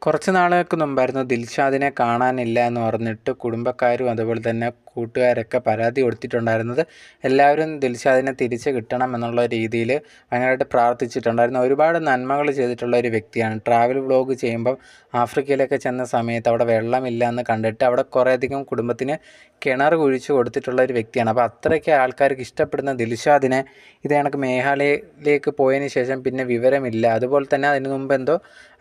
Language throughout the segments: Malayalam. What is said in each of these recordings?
കുറച്ച് നാളുകൾക്ക് മുമ്പായിരുന്നു ദിൽഷാദിനെ കാണാനില്ല എന്ന് പറഞ്ഞിട്ട് കുടുംബക്കാരും അതുപോലെ തന്നെ കൂട്ടുകാരൊക്കെ പരാതി കൊടുത്തിട്ടുണ്ടായിരുന്നത്. എല്ലാവരും ദിൽഷാദിനെ തിരിച്ച് കിട്ടണം എന്നുള്ള രീതിയിൽ ഭയങ്കരമായിട്ട് പ്രാർത്ഥിച്ചിട്ടുണ്ടായിരുന്നു. ഒരുപാട് നന്മകൾ ചെയ്തിട്ടുള്ള ഒരു വ്യക്തിയാണ്. ട്രാവൽ വ്ളോഗ് ചെയ്യുമ്പം ആഫ്രിക്കയിലൊക്കെ ചെന്ന സമയത്ത് അവിടെ വെള്ളമില്ല എന്ന് കണ്ടിട്ട് അവിടെ കുറേയധികം കുടുംബത്തിന് കിണർ കുഴിച്ച് കൊടുത്തിട്ടുള്ള ഒരു വ്യക്തിയാണ്. അപ്പോൾ അത്രയ്ക്ക് ആൾക്കാർക്ക് ഇഷ്ടപ്പെടുന്ന ദിൽഷാദിനെ ഇത് കണക്ക് മേഘാലയയിലേക്ക് പോയതിന് ശേഷം പിന്നെ വിവരമില്ല. അതുപോലെ തന്നെ അതിന് മുമ്പ് എന്തോ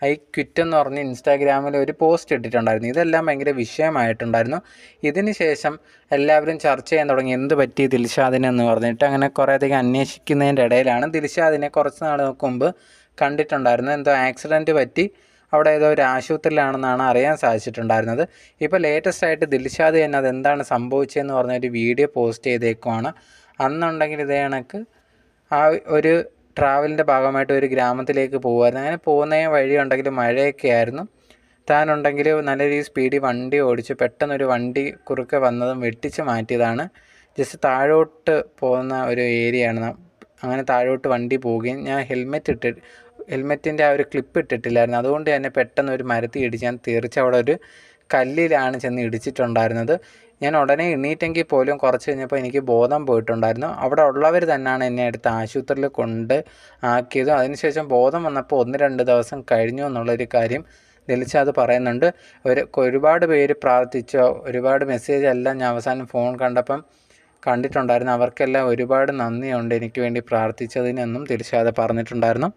ഐ ക്വിറ്റ് എന്ന് പറഞ്ഞ് ഇൻസ്റ്റാഗ്രാമിൽ ഒരു പോസ്റ്റ് ഇട്ടിട്ടുണ്ടായിരുന്നു. ഇതെല്ലാം ഭയങ്കര വിഷയമായിട്ടുണ്ടായിരുന്നു. ഇതിന് ശേഷം എല്ലാവരും ചർച്ച ചെയ്യാൻ തുടങ്ങി, എന്ത് പറ്റി ദിൽഷാദിന് എന്ന് പറഞ്ഞിട്ട്. അങ്ങനെ കുറേയധികം അന്വേഷിക്കുന്നതിൻ്റെ ഇടയിലാണ് ദിൽഷാദിനെ കുറച്ച് നാളുകൾക്ക് മുമ്പ് കണ്ടിട്ടുണ്ടായിരുന്നത്. എന്തോ ആക്സിഡൻറ്റ് പറ്റി അവിടെ ഏതോ ഒരു ആശുപത്രിയിലാണെന്നാണ് അറിയാൻ സാധിച്ചിട്ടുണ്ടായിരുന്നത്. ഇപ്പോൾ ലേറ്റസ്റ്റ് ആയിട്ട് ദിൽഷാദ് തന്നെ അതെന്താണ് സംഭവിച്ചതെന്ന് പറഞ്ഞൊരു വീഡിയോ പോസ്റ്റ് ചെയ്തേക്കുവാണ്. അന്നുണ്ടെങ്കിൽ ഇതേ കണക്ക് ആ ഒരു ട്രാവലിൻ്റെ ഭാഗമായിട്ട് ഒരു ഗ്രാമത്തിലേക്ക് പോകുമായിരുന്നു. അങ്ങനെ പോകുന്ന വഴി ഉണ്ടെങ്കിൽ മഴയൊക്കെ ആയിരുന്നു. താനുണ്ടെങ്കിൽ നല്ല രീതിയിൽ സ്പീഡിൽ വണ്ടി ഓടിച്ച് പെട്ടെന്നൊരു വണ്ടി കുറുക്കെ വന്നതും വെട്ടിച്ച് മാറ്റിയതാണ്. ജസ്റ്റ് താഴോട്ട് പോകുന്ന ഒരു ഏരിയയാണ്. അങ്ങനെ താഴോട്ട് വണ്ടി പോവുകയും ഞാൻ ഹെൽമെറ്റിൻ്റെ ആ ഒരു ക്ലിപ്പ് ഇട്ടിട്ടില്ലായിരുന്നു. അതുകൊണ്ട് തന്നെ പെട്ടെന്ന് ഒരു മരത്തിൽ ഇടിച്ച് ഞാൻ തീർച്ച അവിടെ ഒരു കല്ലിലാണ് ചെന്ന് ഇടിച്ചിട്ടുണ്ടായിരുന്നത്. ഞാൻ ഉടനെ എണീറ്റെങ്കിൽ പോലും കുറച്ച് കഴിഞ്ഞപ്പോൾ എനിക്ക് ബോധം പോയിട്ടുണ്ടായിരുന്നു. അവിടെ ഉള്ളവർ തന്നെയാണ് എന്നെ എടുത്ത് ആശുപത്രിയിൽ കൊണ്ട് ആക്കിയതും. അതിനുശേഷം ബോധം വന്നപ്പോൾ 1-2 ദിവസം കഴിഞ്ഞു എന്നുള്ളൊരു കാര്യം ദിൽഷാദ് പറയുന്നുണ്ട്. ഒരുപാട് പേര് പ്രാർത്ഥിച്ചോ, ഒരുപാട് മെസ്സേജ് എല്ലാം ഞാൻ അവസാനം ഫോൺ കണ്ടപ്പം കണ്ടിട്ടുണ്ടായിരുന്നു. അവർക്കെല്ലാം ഒരുപാട് നന്ദിയുണ്ട് എനിക്ക് വേണ്ടി പ്രാർത്ഥിച്ചതിനെന്നും ദിൽഷാദ് പറഞ്ഞിട്ടുണ്ടായിരുന്നു.